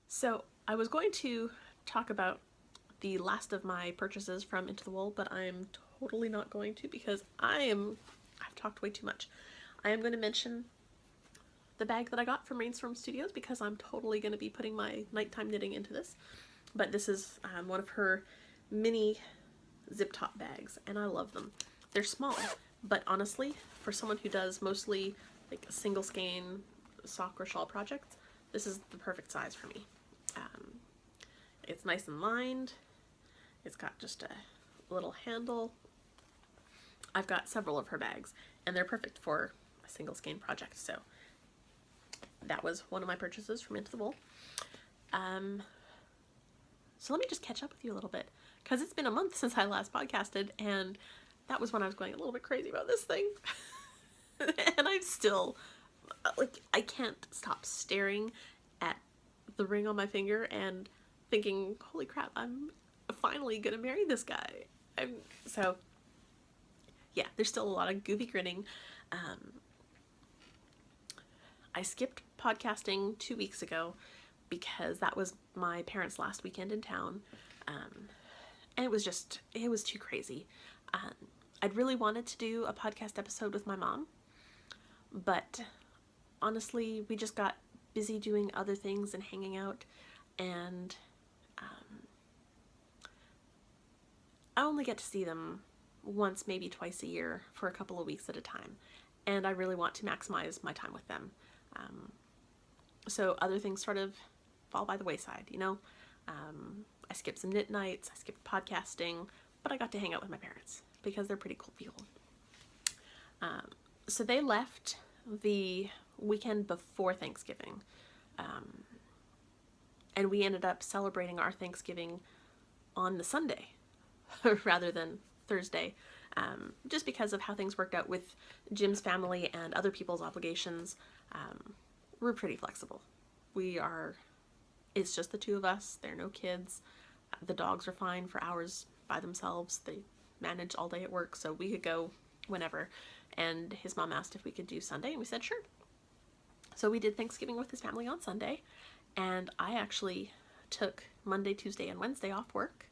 So I was going to talk about the last of my purchases from Into the Wool, but I'm totally not going to, because I've talked way too much. I am going to mention the bag that I got from Rainstorm Studios, because I'm totally going to be putting my nighttime knitting into this. But this is one of her mini zip top bags, and I love them. They're small, but honestly, for someone who does mostly like single skein sock or shawl projects, this is the perfect size for me. It's nice and lined. It's got just a little handle. I've got several of her bags, and they're perfect for a single skein project. So that was one of my purchases from Into the Wool. So let me just catch up with you a little bit, because it's been a month since I last podcasted, and that was when I was going a little bit crazy about this thing. And I'm still, like, I can't stop staring at the ring on my finger and thinking, holy crap, I'm finally gonna marry this guy. So yeah, there's still a lot of goofy grinning. I skipped podcasting 2 weeks ago because that was my parents' last weekend in town, and it was too crazy. I'd really wanted to do a podcast episode with my mom, but honestly, we just got busy doing other things and hanging out, and I only get to see them once, maybe twice a year for a couple of weeks at a time, and I really want to maximize my time with them. So other things sort of fall by the wayside, you know? I skipped some knit nights, I skipped podcasting, but I got to hang out with my parents because they're pretty cool people. So they left the weekend before Thanksgiving, and we ended up celebrating our Thanksgiving on the Sunday rather than Thursday, just because of how things worked out with Jim's family and other people's obligations. We're pretty flexible. It's just the two of us. There are no kids. The dogs are fine for hours by themselves. They manage all day at work, so we could go whenever. And his mom asked if we could do Sunday, and we said sure. So we did Thanksgiving with his family on Sunday, and I actually took Monday, Tuesday, and Wednesday off work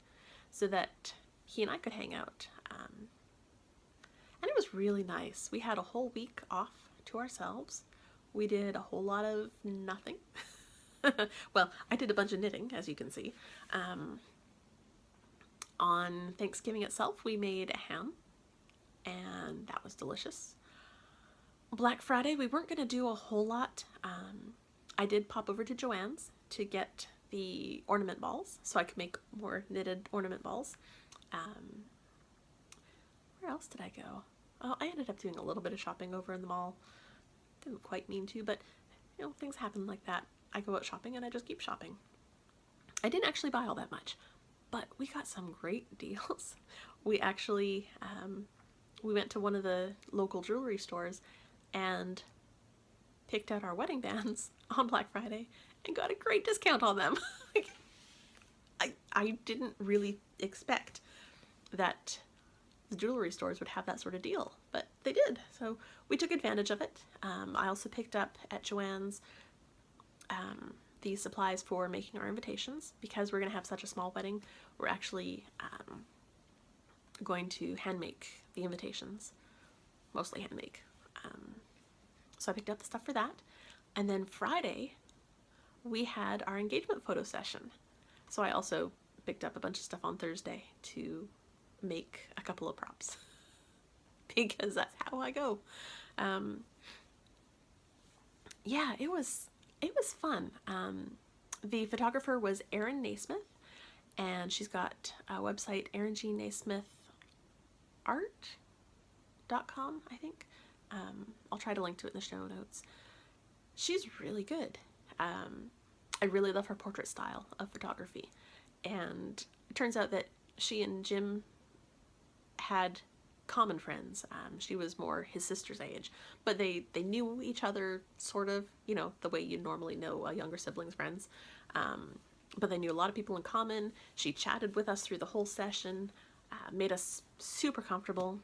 so that he and I could hang out. And it was really nice. We had a whole week off to ourselves. We did a whole lot of nothing. Well, I did a bunch of knitting, as you can see. On Thanksgiving itself, we made a ham, and that was delicious. Black Friday, we weren't going to do a whole lot. I did pop over to Joann's to get the ornament balls so I could make more knitted ornament balls. Where else did I go? Oh, I ended up doing a little bit of shopping over in the mall. Didn't quite mean to, but things happen like that. I go out shopping and I just keep shopping. I didn't actually buy all that much, but we got some great deals. We actually, we went to one of the local jewelry stores and picked out our wedding bands on Black Friday and got a great discount on them. I didn't really expect that the jewelry stores would have that sort of deal, but they did. So we took advantage of it. I also picked up at Joann's the supplies for making our invitations. Because we're going to have such a small wedding, we're actually going to hand make the invitations, mostly hand make. So I picked up the stuff for that. And then Friday, we had our engagement photo session. So I also picked up a bunch of stuff on Thursday to make a couple of props because that's how I go. Yeah, it was fun. The photographer was Erin Naismith, and she's got a website, eringnnaismithart.com, I think. I'll try to link to it in the show notes. She's really good. I really love her portrait style of photography, and it turns out that she and Jim had common friends. She was more his sister's age, but they knew each other sort of, the way you normally know a younger sibling's friends. But they knew a lot of people in common. She chatted with us through the whole session, made us super comfortable,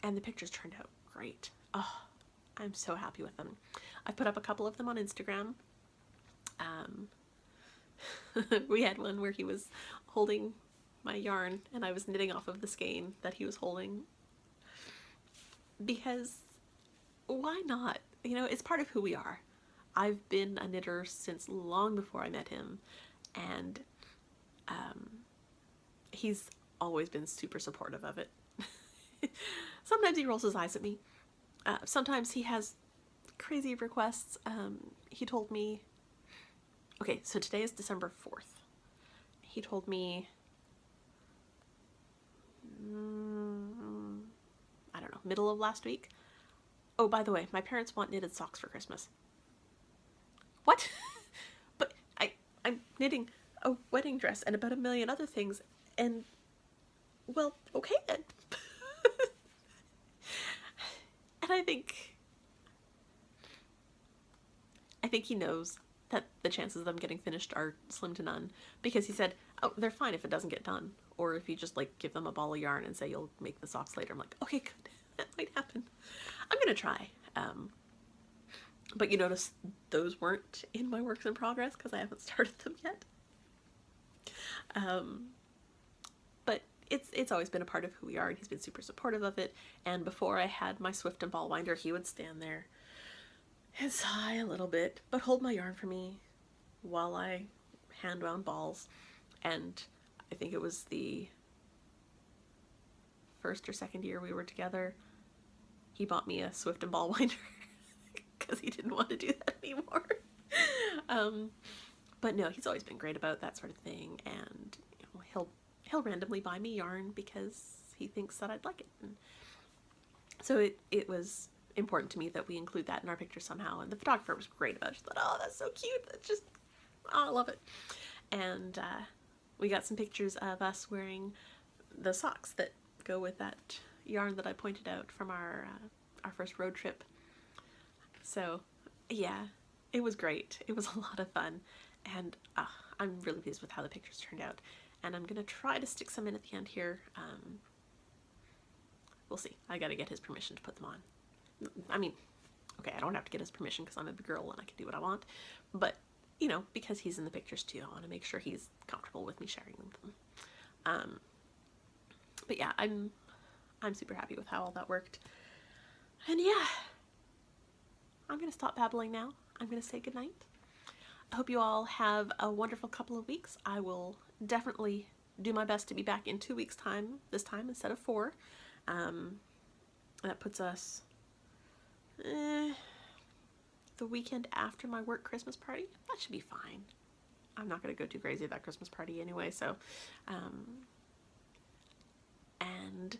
and the pictures turned out great. Oh, I'm so happy with them. I put up a couple of them on Instagram. We had one where he was holding my yarn and I was knitting off of the skein that he was holding, because why not? It's part of who we are. I've been a knitter since long before I met him, and he's always been super supportive of it. Sometimes he rolls his eyes at me. Sometimes he has crazy requests. He told me, okay, so today is December 4th. He told me, I don't know, middle of last week. Oh, by the way, my parents want knitted socks for Christmas. What? But I'm knitting a wedding dress and about a million other things, and, well, okay then. And I think he knows that the chances of them getting finished are slim to none, because he said, oh, they're fine if it doesn't get done, or if you just give them a ball of yarn and say you'll make the socks later. I'm like, okay, good, that might happen. I'm gonna try. But you notice those weren't in my works in progress because I haven't started them yet. But it's always been a part of who we are, and he's been super supportive of it. And before I had my Swift and ball winder, he would stand there and sigh a little bit, but hold my yarn for me while I hand wound balls. And I think it was the first or second year we were together, he bought me a Swift and ball winder because he didn't want to do that anymore. But no, he's always been great about that sort of thing, and he'll randomly buy me yarn because he thinks that I'd like it. And so it was important to me that we include that in our picture somehow, and the photographer was great about it. She thought, oh, that's so cute. That's just, oh, I love it. And we got some pictures of us wearing the socks that go with that yarn that I pointed out from our first road trip. So yeah, it was great. It was a lot of fun, and I'm really pleased with how the pictures turned out, and I'm gonna try to stick some in at the end here. We'll see. I gotta get his permission to put them on. I mean, okay, I don't have to get his permission because I'm a big girl and I can do what I want, but because he's in the pictures too, I want to make sure he's comfortable with me sharing them with him. But yeah, I'm super happy with how all that worked. And yeah, I'm gonna stop babbling now. I'm gonna say goodnight. I hope you all have a wonderful couple of weeks. I will definitely do my best to be back in 2 weeks' time, this time instead of 4. That puts us the weekend after my work Christmas party. That should be fine. I'm not going to go too crazy at that Christmas party anyway, so and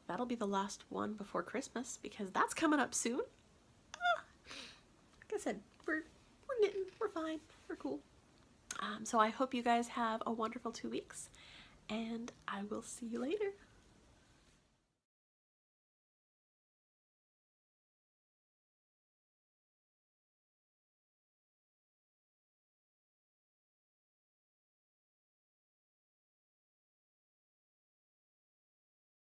that'll be the last one before Christmas, because that's coming up soon. Like I said, we're knitting, we're fine, we're cool. So I hope you guys have a wonderful 2 weeks, and I will see you later.